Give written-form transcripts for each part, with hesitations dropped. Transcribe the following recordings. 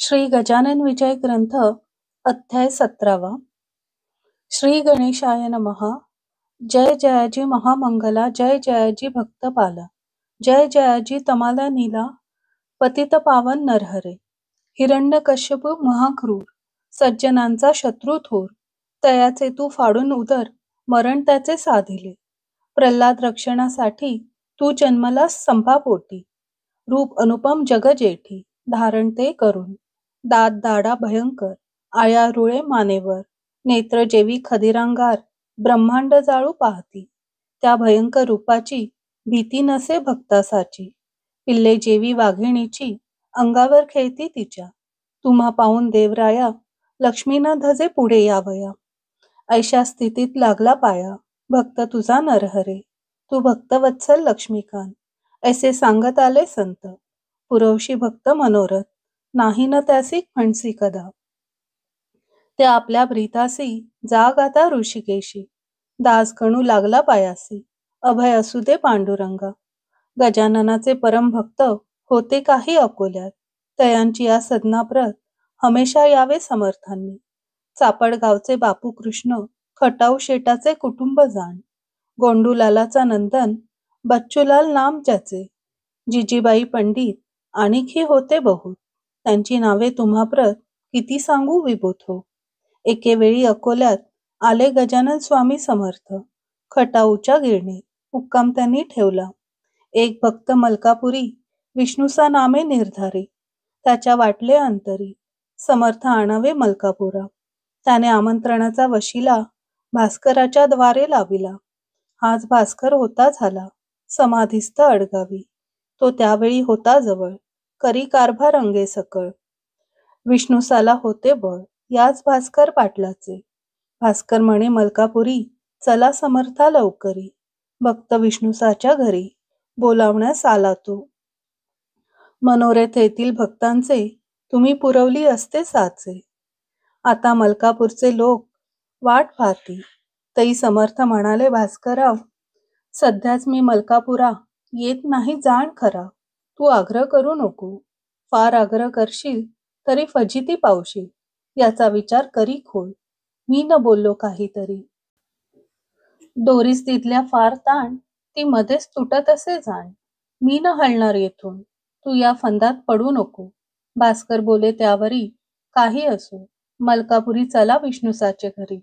श्री गजानन विजय ग्रंथ अध्याय 17वा. श्री गणेशाय नमः. जय जयाजी महामंगला, जय जयाजी भक्तपाला, जय जयाजी तमाला नीला, पतित पावन नरहरे. हिरण्यकश्यप महाक्रूर, सज्जनांचा शत्रू थोर, तयाचे तू फाडून उदर, मरण त्याचे साधिले. प्रल्हाद रक्षणासाठी तू जन्मलास संपापोटी, रूप अनुपम जग जेठी, धारण ते करून. दात दाडा भयंकर, आया रुळे मानेवर, नेत्र जेवी खदिरांगार, ब्रह्मांड जाळू पाहती. त्या भयंकर रूपाची भीती नसे भक्तासाची. पिल्ले जेवी वाघिणीची, अंगावर खेळती तिच्या. तुम्हा पाहून देवराया, लक्ष्मीना धजे पुढे यावया. ऐशा स्थितीत लागला पाया, भक्त तुझा नरहरे. तू भक्तवत्सल लक्ष्मीकांत, ऐसे सांगत आले संत. पुरवशी भक्त मनोरथ, नाही न त्यासी म्हणसी कदा. ते आपल्या ब्रीतासी, जाग आता ऋषिकेशी. दास गणू लागला पायासी, अभय असू दे पांडुरंगा. गजाननाचे परम भक्त होते काही अकोल्यात, तयांची या सदनाप्रत हमेशा यावे समर्थांनी. चापडगावचे बापू कृष्ण, खटाऊ शेटाचे कुटुंब जाण. गोंडूलालाचा नंदन, बच्चूलाल नाम ज्याचे. जिजीबाई पंडित, आणिखी होते बहुत. त्यांची नावे तुम्हाप्रत किती सांगू विभूत हो. एके वेळी अकोल्यात आले गजानन स्वामी समर्थ. खटाऊच्या गिरणी मुक्काम त्यांनी ठेवला. एक भक्त मलकापुरी, विष्णूचा नामे निर्धारी. त्याच्या वाटले अंतरी, समर्थ आणावे मलकापुरा. त्याने आमंत्रणाचा वशिला भास्कराच्या द्वारे लाविला. हाच भास्कर होता झाला, समाधिस्थ अडगावी. तो त्यावेळी होता जवळ, करी कारभार अंगे सकळ. विष्णुसाला होते बळ, याच भास्कर पाटलाचे. भास्कर म्हणे मलकापुरी, चला समर्था लवकरी. भक्त विष्णुसाच्या घरी, बोलावण्यास आला तो. मनोरथ येथील भक्तांचे, तुम्ही पुरवली असते साचे. आता मलकापूरचे लोक वाट पाहती. तई समर्थ म्हणाले भास्करराव, सध्याच मी मलकापुरा येत नाही जाण खरा. तू आग्रह करू नको. फार आग्रह करशील तरी फजिती पावशील, याचा विचार करी खोल. मी न बोललो काहीतरी. दोरीस तिथल्या फार ताण, ती मध्येच तुटत असे जाण. मी न हलणार येथून, तू या फंदात पडू नको. भास्कर बोले त्यावरी, काही असो, मलकापुरी चला विष्णुसाचे घरी.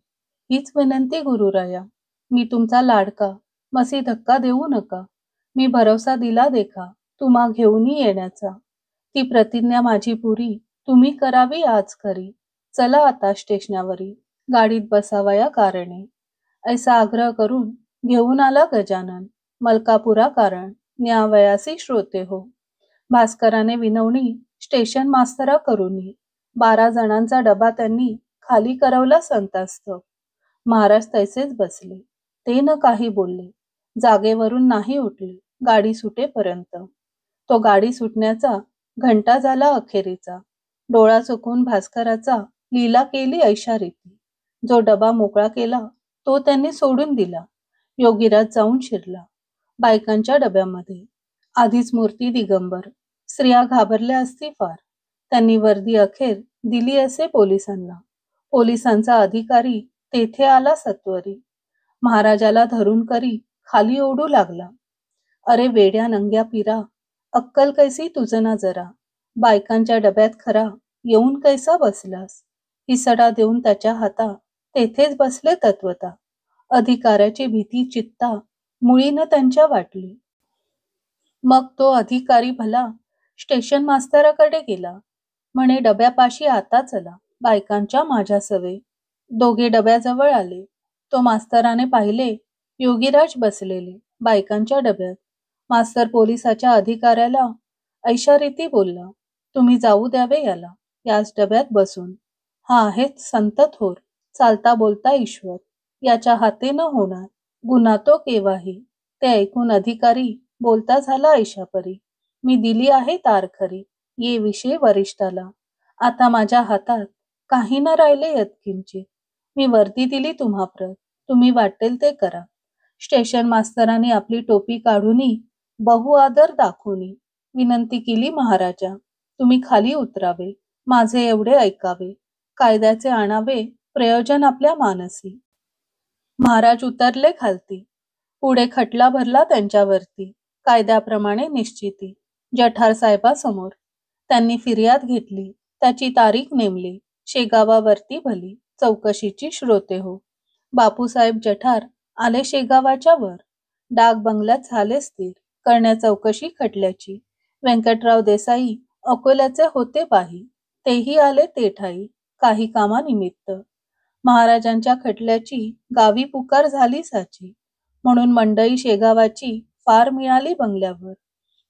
हीच विनंती गुरुराया. मी तुमचा लाडका, मसी धक्का देऊ नका. मी भरवसा दिला देखा, तुम्हा घेऊन येण्याचा. ती प्रतिज्ञा माझी पुरी, तुम्ही करावी आज खरी. चला आता स्टेशनावरी, गाडीत बसावया कारणे. ऐसा आग्रह करून घेऊन आला गजानन, मलकापुरा कारण न्यावयासी श्रोते हो. भास्कराने विनवणी स्टेशन मास्तरा करूनी. 12 जणांचा डबा त्यांनी खाली करवला संतास्थ. महाराज तैसेच बसले, ते न काही बोलले, जागेवरून नाही उठले गाडी सुटेपर्यंत. तो गाडी सुटण्याचा घंटा झाला अखेरीचा. डोळा चुकून भास्कराचा लीला केली ऐशारीती. जो डबा मोकळा केला तो त्यांनी सोडून दिला. योगीराज जाऊन शिरला बायकांच्या डब्यामध्ये. आधीच मूर्ती दिगंबर, स्त्रिया घाबरल्या असती फार. त्यांनी वर्दी अखेर दिली असे पोलिसांना. पोलिसांचा अधिकारी तेथे आला सत्वरी. महाराजाला धरून करी खाली ओढू लागला. अरे वेड्या नंग्या पिरा, अक्कल कैसी तुझं ना जरा. बायकांच्या डब्यात खरा येऊन कैसा बसलास. हिसडा देऊन त्याच्या हाता तेथेच बसले तत्वता. अधिकाऱ्याची भीती चित्ता मुळीनं त्यांच्या वाटली. मग तो अधिकारी भला स्टेशन मास्तराकडे गेला. म्हणे डब्यापाशी आता चला, बायकांच्या माझ्या सवे. दोघे डब्याजवळ आले. तो मास्तराने पाहिले, योगीराज बसलेले बायकांच्या डब्यात. मास्तर पोलिसाच्या अधिकाऱ्याला ऐशारीती बोलला, तुम्ही जाऊ द्यावे याला, याच डब्यात बसून. हा आहे संत थोर, चालता बोलता ईश्वर. याच्या हाते न होणार गुन्हा तो केव्हाही. ते ऐकून अधिकारी बोलता झाला ऐशापरी, मी दिली आहे तार खरी. ये विषय वरिष्ठाला, आता माझ्या हातात काही न राहिले यत्किंचित. मी वर्दी दिली तुम्हाप्रत, तुम्ही वाटेल ते करा. स्टेशन मास्तराने आपली टोपी काढूनी बहु आदर दाखवूनी विनंती केली महाराजा, तुम्ही खाली उतरावे. माझे एवढे ऐकावे, कायद्याचे आणावे प्रयोजन आपल्या मानसी. महाराज उतरले खालती. पुढे खटला भरला त्यांच्यावरती. कायद्याप्रमाणे निश्चिती जठार साहेबासमोर. त्यांनी फिर्याद घेतली, त्याची तारीख नेमली. शेगावावरती भली चौकशीची श्रोते हो. बापूसाहेब जठार आले शेगावाच्या वर. डाक बंगल्यात झाले स्थिर करण्या चौकशी खटल्याची. व्यंकटराव देसाई अकोल्याचे होते पाही. तेही आले ते ठाई काही कामानिमित्त. महाराजांच्या खटल्याची गावी पुकार झाली साची. म्हणून मंडई शेगावाची फार मिळाली बंगल्यावर.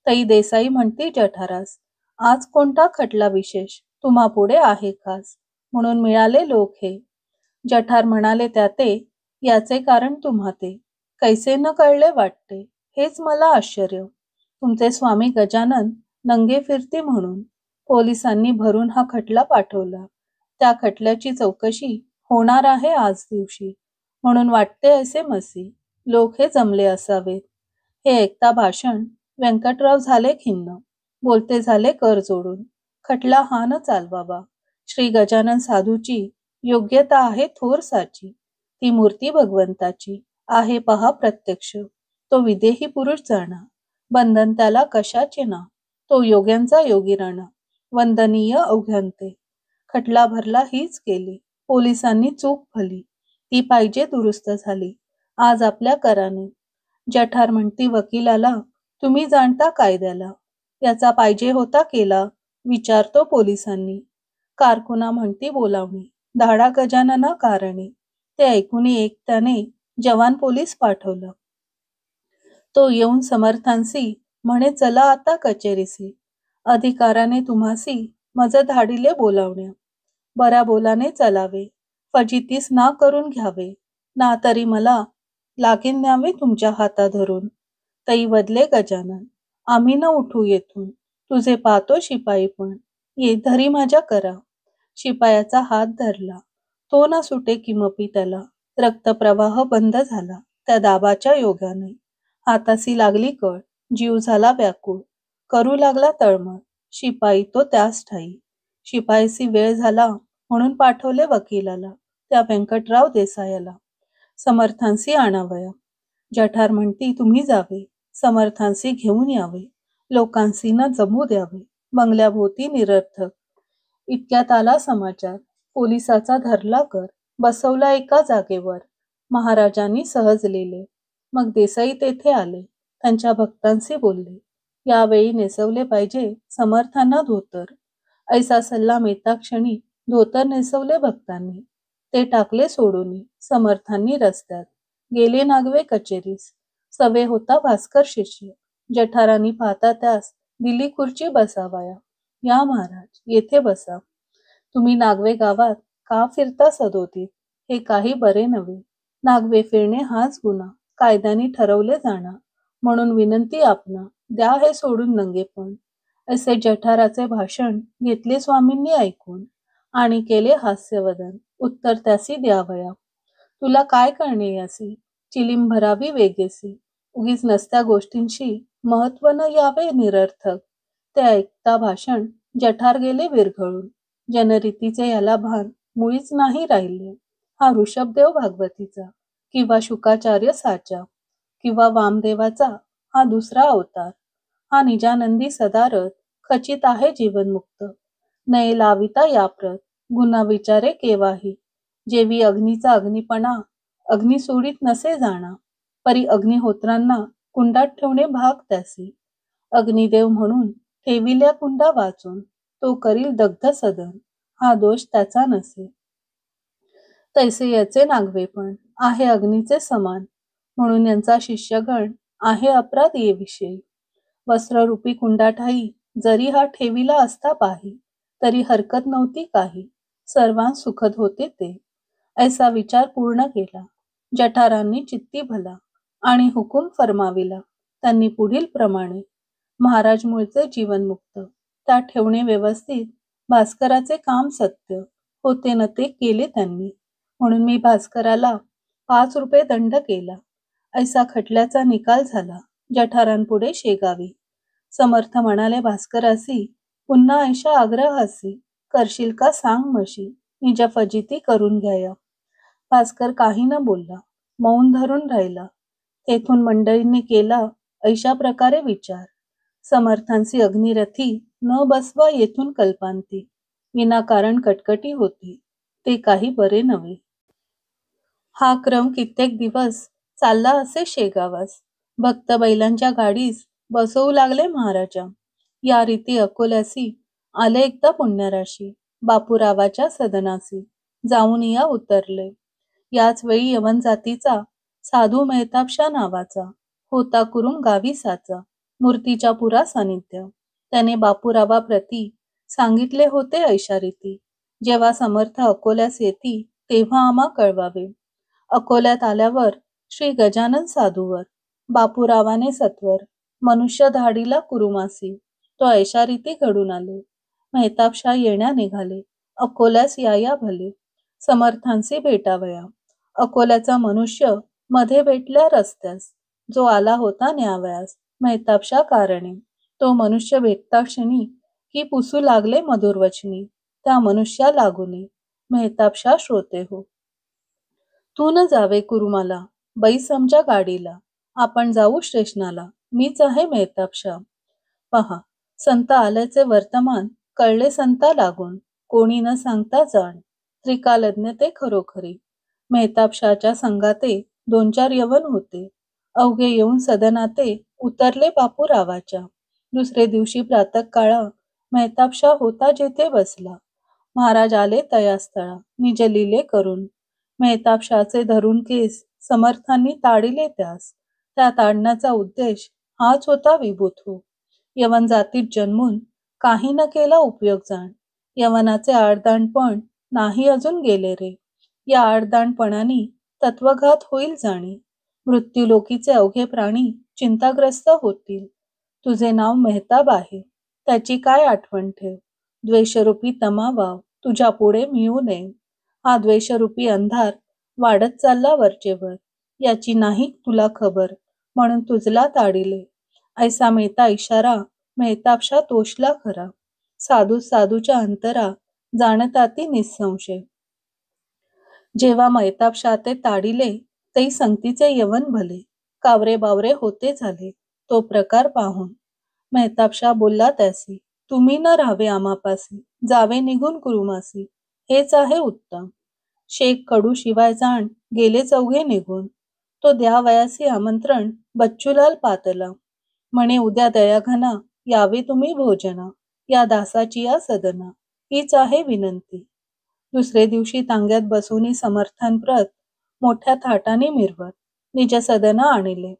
तई देसाई म्हणती जठारास, आज कोणता खटला विशेष तुम्हा पुढे आहे खास. म्हणून मिळाले लोक हे. जठार म्हणाले त्याते, याचे कारण तुम्हा ते कैसे न कळले वाटते. हेच मला आश्चर्य. तुमचे स्वामी गजानन नंगे फिरती म्हणून पोलिसांनी भरून हा खटला पाठवला. त्या खटल्याची चौकशी होणार आहे आज दिवशी. म्हणून वाटते असे मसी लोक हे जमले असावेत. हे ऐकता भाषण व्यंकटराव झाले खिन्न. बोलते झाले कर जोडून. खटला हा न चालवावा. श्री गजानन साधूची योग्यता आहे थोर साची. ती मूर्ती भगवंताची आहे पहा प्रत्यक्ष. तो विदेही पुरुष जाणा. बंधन त्याला कशाचे ना. तो योग्यांचा योगी राणा. वंदनीय अवघ्यांते. खटला भरला हीच केली. पोलिसांनी चूक भली. ती पाहिजे दुरुस्त झाली. आज आपल्या कराने. जठार म्हणती वकिलाला, तुम्ही जाणता कायद्याला. याचा पाहिजे होता केला. विचारतो पोलिसांनी. कारकुना म्हणती बोलावणी. धाडा गजानना कारणे. ते ऐकून एकट्याने जवान पोलीस पाठवलं. तो येऊन समर्थांसी म्हणे चला आता कचेरीसी. अधिकाराने तुम्हासी मज धाडिले बोलावण्या. बरा बोलाने चलावे. फजितीस ना करून घ्यावे. ना तरी मला लागेन न्यावे तुमच्या हाता धरून. तई वदले गजानन, आम्ही न उठू येथून. तुझे पाहतो शिपाई पण. ये धरी माझ्या करा. शिपायाचा हात धरला. तो ना सुटे किमपी त्याला. रक्तप्रवाह बंद झाला त्या दाबाच्या योगाने. हातासी लागली कळ. जीव झाला व्याकुळ. करू लागला तळमळ. शिपाई तो त्यास ठाई. शिपाईसी वेळ झाला म्हणून पाठवले वकिलाला, त्या व्यंकटराव देसायाला. समर्थांसी आणावया. जठार म्हणती तुम्ही जावे. समर्थांसी घेऊन यावे. लोकांसी न जमू द्यावे. बंगल्याभोवती निरर्थक. इतक्यात आला समाचार. पोलिसाचा धरला कर. बसवला एका जागेवर. महाराजांनी सहजलेले. मग देसाई तेथे आले. त्यांच्या भक्तांशी बोलले. यावेळी नेसवले पाहिजे समर्थांना धोतर. ऐसा सल्ला मिळता क्षणी धोतर नेसवले भक्तांनी. ते टाकले सोडून समर्थांनी रस्त्यात. गेले नागवे कचेरीस. सवे होता भास्कर शिष्य. जठारांनी पाहता त्यास दिली खुर्ची बसावाया. या महाराज येथे बसा. तुम्ही नागवे गावात का फिरता सदोतीत. हे काही बरे नव्हे. नागवे फिरणे हाच गुन्हा कायद्याने ठरवले जाणार. म्हणून विनंती आपणा द्या हे सोडून नंगेपण. असे जठाराचे भाषण घेतले स्वामींनी ऐकून. आणि केले हास्यवदन. उत्तर त्यासी द्यावया. तुला काय करणे यासी. चिलीम भरावी वेगेसी. उगीच नसत्या गोष्टींशी महत्व न यावे निरर्थक. ते ऐकता भाषण जठार गेले विरघळून. जनरीतीचे याला भान मुळीच नाही राहिले. हा ऋषभदेव भागवतीचा किंवा शुकाचार्य साचा किंवा वामदेवाचा हा दुसरा अवतार. हा निजानंदी सदारथ खचित आहे जीवनमुक्त. नये लाविता याप्रत गुन्हा विचारे केव्हाही. जेवी अग्नीचा अग्निपणा अग्नी सोडित नसे जाणा. परी अग्निहोत्रांना कुंडात ठेवणे भाग त्यासी. अग्निदेव म्हणून ठेविल्या कुंडा वाचून. तो करील दग्ध सदन. हा दोष त्याचा नसे. तैसे याचे नागवे पण आहे अग्नीचे समान. म्हणून यांचा शिष्यगण आहे अपराध ये विषयी. वस्त्ररूपी कुंडाठाई जरी हा ठेविला असता पाही, तरी हरकत नव्हती काही. सर्वांस सुखद होते ते. ऐसा विचार पूर्ण केला जठारांनी चित्ती भला. आणि हुकूम फरमाविला त्यांनी पुढील प्रमाणे. महाराज मूळचे जीवनमुक्त. त्या ठेवणे व्यवस्थित. भास्कराचे काम सत्य होते न ते केले त्यांनी. म्हणून मी भास्कराला 5 रुपये दंड केला. ऐसा खटल्याचा निकाल झाला जठारांपुढे शेगावी. समर्थ म्हणाले भास्करासी, पुन्हा ऐशा आग्रहासी करशील का सांग मशी, निज फजिती करून घ्याया. भास्कर काही न बोलला, मौन धरून राहिला. तेथून मंडळींनी केला ऐशा प्रकारे विचार. समर्थांची अग्निरथी न बसवा येथून कल्पांती. विनाकारण कटकटी होती, ते काही बरे नव्हे. हा क्रम कित्येक दिवस चालला असे शेगावास. भक्त बैलांच्या गाडीस बसवू लागले महाराजा. या रीती अकोल्यासी आले एकदा पुण्यराशी. बापूरावाच्या सदनासी जाऊन या उतरले. याच वेळी यवन जातीचा साधू मेहताबशा नावाचा होता कुरुम गावी साचा. मूर्तीच्या पुरा सानिध्य त्याने बापूरावाप्रती सांगितले होते ऐशा रीती. जेव्हा समर्थ अकोल्यास येती तेव्हा आम्हा कळवावे. अकोल्यात आल्यावर श्री गजानन साधूवर बापूरावाने सत्वर मनुष्य धाडीला कुरुमासी. तो ऐशा रीती घडून आले. मेहताबशा येण्या निघाले. अकोल्यास या भले. समर्थांसी भेटावया. अकोल्याचा मनुष्य मध्ये भेटल्या रस्त्यास. जो आला होता न्यावयास मेहताबशा कारणे. तो मनुष्य भेटता क्षणी की पुसू लागले मधुर वचनी. त्या मनुष्या लागुनी मेहताबशा श्रोते हो. तू न जावे कुरुमाला, बैस आमच्या गाडीला. आपण जाऊ स्टेशनाला, मीच आहे मेहताबशा. पहा, संत आल्याचे वर्तमान कळले संता लागून. कोणी न सांगता जाण, त्रिकालज्ञ ते खरोखरी. मेहताबशाच्या संगाते 2-4 यवन होते. अवघे येऊन सदनाते उतरले बापूरावाच्या. दुसरे दिवशी प्रातःकाळा मेहताबशा होता जेथे बसला. महाराज आले तयास्थळा निज लीले करून. मेहताबशाचे धरून केस समर्थांनी ताडिले त्यास. त्या ताडण्याचा उद्देश हाच होता विभूत हो. यवन जातीत जन्मून काही न केला उपयोग जाण. यवनाचे आडदांडपण नाही अजून गेले रे. या आडदांडपणाने तत्वघात होईल जाणी. मृत्यूलोकीचे अवघे प्राणी चिंताग्रस्त होतील. तुझे नाव मेहताब आहे, त्याची काय आठवण ठेव. द्वेषरूपी तमा वाव तुझ्या पुढे मिळू नये. हा द्वेषरूपी अंधार वाढत चालला वरचेवर. याची नाही तुला खबर, म्हणून तुझला ताडिले. ऐसा मिळता इशारा मेहताबशा तोषला खरा. साधू साधूच्या अंतरा जाणता ती निसंशय. जेव्हा मेहताबशा ते ताडिले ते संगतीचे यवन भले. कावरे बावरे होते झाले तो प्रकार पाहून. मेहताबशा बोलला त्यासी, तुम्ही न राहावे आम्हापासी. जावे निघून कुरुमासी, हेच आहे उत्तम. शेख कडू शिवाय जाण गेले चौघे निघून. तो द्यावयासी आमंत्रण बच्चूलाल पातला. म्हणे उद्या दयाघना यावे तुम्ही भोजना. या दासाची या सदना, हीच आहे विनंती. दुसरे दिवशी तांग्यात बसूनी समर्थांप्रत मोठ्या थाटाने मिरवत निज सदना आणले.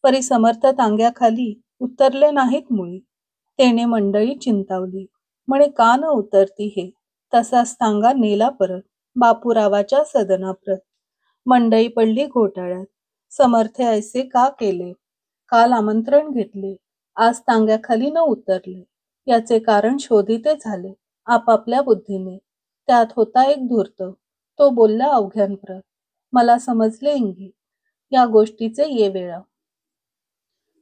परी समर्थ तांग्याखाली उतरले नाहीत मुळी. तेने मंडळी चिंतावली. म्हणे का न उतरती हे. तसाच तांगा नेला परत बापूरावाच्या सदनाप्रत. मंडई पडली घोटाळ्यात. समर्थे ऐसे का केले. काल आमंत्रण घेतले, आज तांग्याखाली न उतरले. याचे कारण शोधिते झाले आपापल्या बुद्धीने. त्यात होता एक धूर्त. तो बोलला अवघ्यांप्रत, मला समजले इंगी, या गोष्टीचे ये वेळा.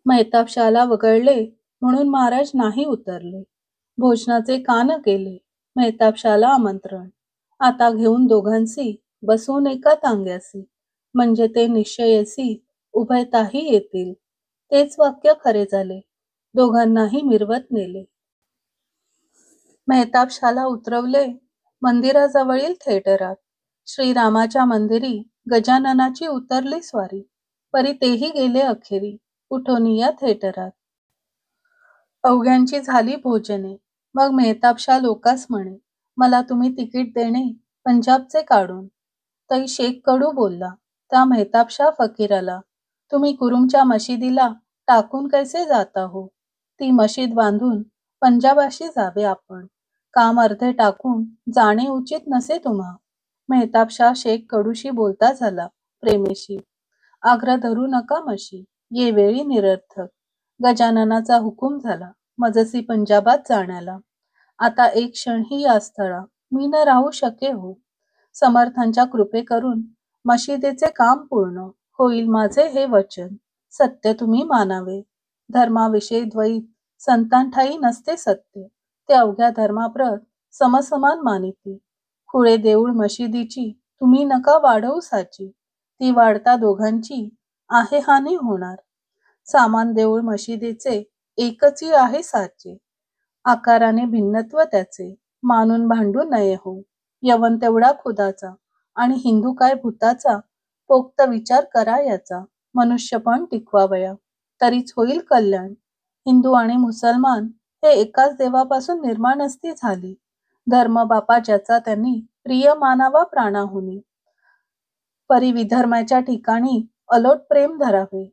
मेहताबशाला वगळले म्हणून महाराज नाही उतरले. भोजनाचे कान केले. मेहताबशाला आमंत्रण. आता घेऊन दोघांसी बसून एका तांग्यासी. म्हणजे ते निश्चयसी उभयताही येतील. तेच वाक्य खरे झाले. दोघांनाही मिरवत नेले. मेहताबशाला उतरवले मंदिराजवळील थिएटरात. श्रीरामाच्या मंदिरी गजाननाची उतरली स्वारी. परी तेही गेले अखेरी उठोनी या थिएटरात. अवघ्यांची झाली भोजने. मग मेहताबशा लोकास म्हणे, मला तुम्ही तिकीट देणे पंजाबचे काढून. तै शेख कडू बोलला त्या मेहताबशा फकीराला, तुम्ही कुरुमच्या मशिदीला टाकून कैसे जाता हो. ती मशीद बांधून पंजाबाशी जावे आपण. काम अर्धे टाकून जाणे उचित नसे तुम्हा. मेहताबशा शेख कडूशी बोलता झाला प्रेमेशी. आग्रह धरू नका मशी, ये वेळी निरर्थक. गजाननाचा हुकूम झाला मजसी पंजाबात जाण्याला. आता एक क्षणही या स्थळा मी न राहू शके हो. समर्थांच्या कृपे करून मशिदीचे काम पूर्ण होईल माझे हे वचन. सत्य तुम्ही मानावे. धर्माविषयी द्वैत संतांठाई नसते सत्य. ते अवघ्या धर्माप्रत समसमान मानिती. खुळे देऊळ मशिदीची तुम्ही नका वाढवू साची. ती वाढता दोघांची आहे हानी होणार. सामान देऊळ मशिदीचे एकची आहे साचे. आकाराने भिन्नत्व त्याचे मानून भांडू नये हो. यवन तेवढा खुदाचा आणि हिंदू काय भूताचा. पोक्त विचार करा याचा मनुष्यपण टिकवावया तरीच होईल कल्याण. हिंदू आणि मुसलमान हे एकाच देवापासून निर्माण असती झाली. धर्म बापा ज्याचा त्यांनी प्रिय मानावा प्राणाहुनी. परी विधर्माच्या ठिकाणी अलोट प्रेम धरावे.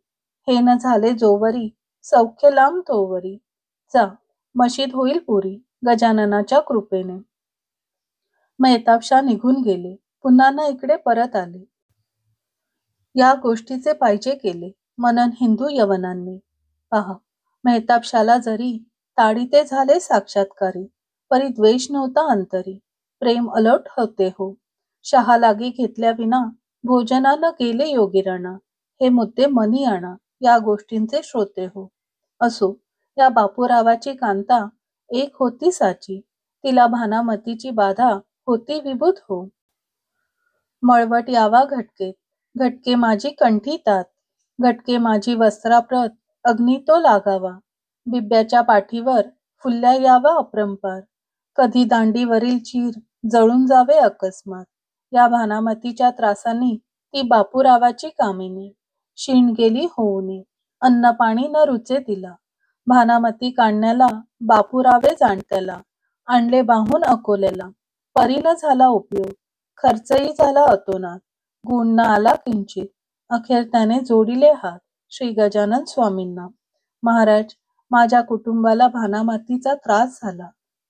हे न झाले जोवरी सौख्य लांब तोवरी. जा मशीद होईल पुरी गजाननाच्या कृपेने. मेहताबशा निघून गेले. पुन्हा ना इकडे परत आले. या गोष्टीचे पाहिजे केले मनन हिंदू यवनांनी. पहा मेहताबशाला जरी ताडीते झाले साक्षात्कारी, परी द्वेष नव्हता अंतरी. प्रेम अलोट होते हो. शहा लागी घेतल्या विना भोजना न गेले योगीराणा. हे मुद्दे मनी आणा या गोष्टींचे श्रोते हो. असो या बापूरावाची कांता एक होती साची. तिला भानामतीची बाधा होती विभूत हो. मळवट यावा घटकेत घटके माझी कंठी तात. घटके माझी वस्त्राप्रत अग्नी तो लागावा. बिब्याच्या पाठीवर फुल्या यावा अपरंपार. कधी दांडीवरील चीर जळून जावे अकस्मात. या भानामतीच्या त्रासांनी ती बापूरावाची कामिनी. शीण गेली होऊनी अन्न पाणी न रुचे तिला. भानामती काढण्याला बापूरावे जाणत्याला. आणले बाहून अकोल्याला. परी न झाला उपयोग खर्चही झाला अतोनात. गुण न आला किंचित अखेर त्याने जोडिले हात श्री गजानन स्वामींना. महाराज माझ्या कुटुंबाला भानामतीचा त्रास झाला.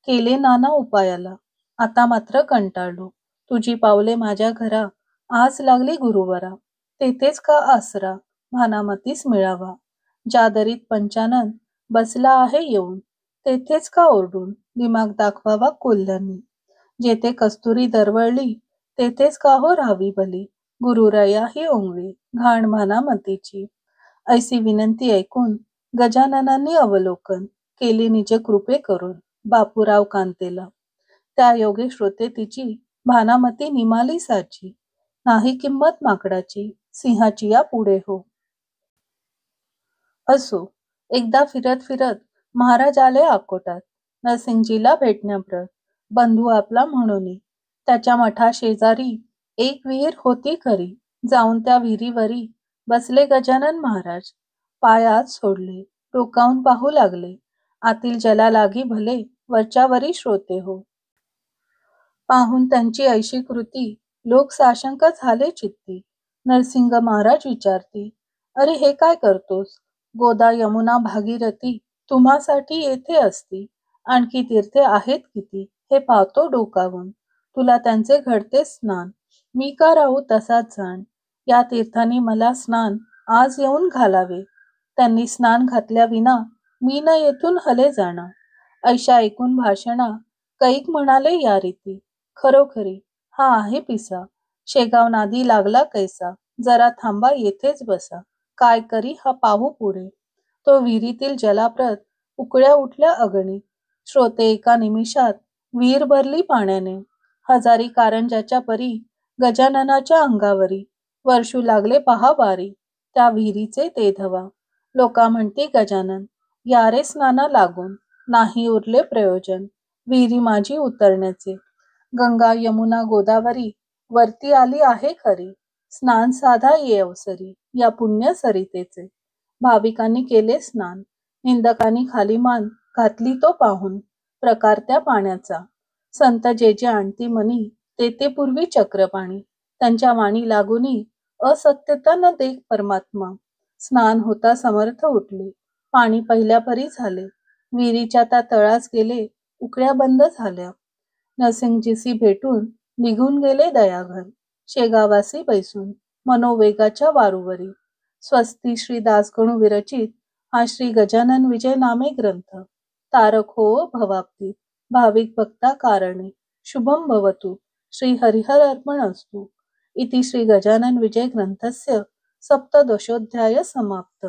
केले नाना उपायाला. आता मात्र कंटाळलो. तुझी पावले माझ्या घरा आज लागली गुरुवरा. तेथेच का आसरा भानामतीस मिळावा. ज्या दरीत पंचानन बसला आहे येऊन तेथेच का ओरडून दिमाग दाखवावा कोल्ह्यांनी. जेथे कस्तुरी दरवळली तेथेच का हो राहावी भली. गुरुरया ही ओंगळी घाण भानामतीची. ऐसी विनंती ऐकून गजाननांनी अवलोकन केली निजे कृपे करून बापूराव कांतेला. त्या योगे श्रोते तिची भानामती निमाली साची. नाही किंमत माकडाची सिंहाची या पुढे हो. असो एकदा फिरत फिरत महाराज आले अकोटात. नरसिंगजीला भेटण्याप्रत बंधू आपला म्हणून. त्याच्या मठा शेजारी एक विहीर होती खरी. जाऊन त्या विहिरीवरी बसले गजानन महाराज. पाय आत सोडले डोकावून पाहू लागले. आतील जला लागी भले वरच्यावरी श्रोते हो. पाहून त्यांची ऐशी कृती लोक साशंक झाले चित्ती. नरसिंग महाराज विचारती, अरे हे काय करतोस. गोदा यमुना भागीरथी तुम्हासाठी येथे असती. आणखी तीर्थे आहेत किती हे पाहतो डोकावून. तुला त्यांचे घडते स्नान मी का राहू तसाच जाण. या तीर्थांनी मला स्नान आज येऊन घालावे. त्यांनी स्नान घातल्या विना मी न येथून हले जाणा. ऐशा ऐकून भाषणा कैक म्हणाले या रीती. खरोखरी हा आहे पिसा. शेगाव नादी लागला कैसा. जरा थांबा येथेच बसा. काय करी हा पाहू पुढे. तो विहिरीतील जलाप्रत उकळ्या उठल्या अगणी. श्रोते एका निमिषात विहीर भरली पाण्याने. हजारी कारंजाच्या परी गजाननाच्या अंगावरी वर्षू लागले पहा बारी. त्या विहिरीचे ते धवा. लोका म्हणती गजानन या रे स्नाना लागून. नाही उरले प्रयोजन विहिरी माझी उतरण्याचे. गंगा यमुना गोदावरी वरती आली आहे खरी. स्नान साधा ये अवसरी या पुण्य सरितेचे. भाविकांनी केले स्नान. निंदकांनी खाली मान घातली तो पाहून प्रकार त्या पाण्याचा. संत जे जे आणती मनी ते ते पूर्वी चक्रपाणी. त्यांच्या वाणी लागुनी असत्यता न देख परमात्मा. स्नान होता समर्थ उठले. पाणी पहिल्या परी झाले. विहिरीच्या त्या तळास गेले उकळ्या बंद झाल्या. नरसिंगजीसी भेटून निघून गेले दयाघन. शेगावासी बैसून मनोवेगाच्या वारूवरी. स्वस्ती श्री दासगणू विरचित हा श्री गजानन विजय नामे ग्रंथ. तारक हो भवाब्दीत भाविक भक्ता कारणे. शुभम भवतु श्री हरिहर अर्पणस्तु. इति श्री गजानन विजय ग्रंथस्य सप्तदशोऽध्याय समाप्त.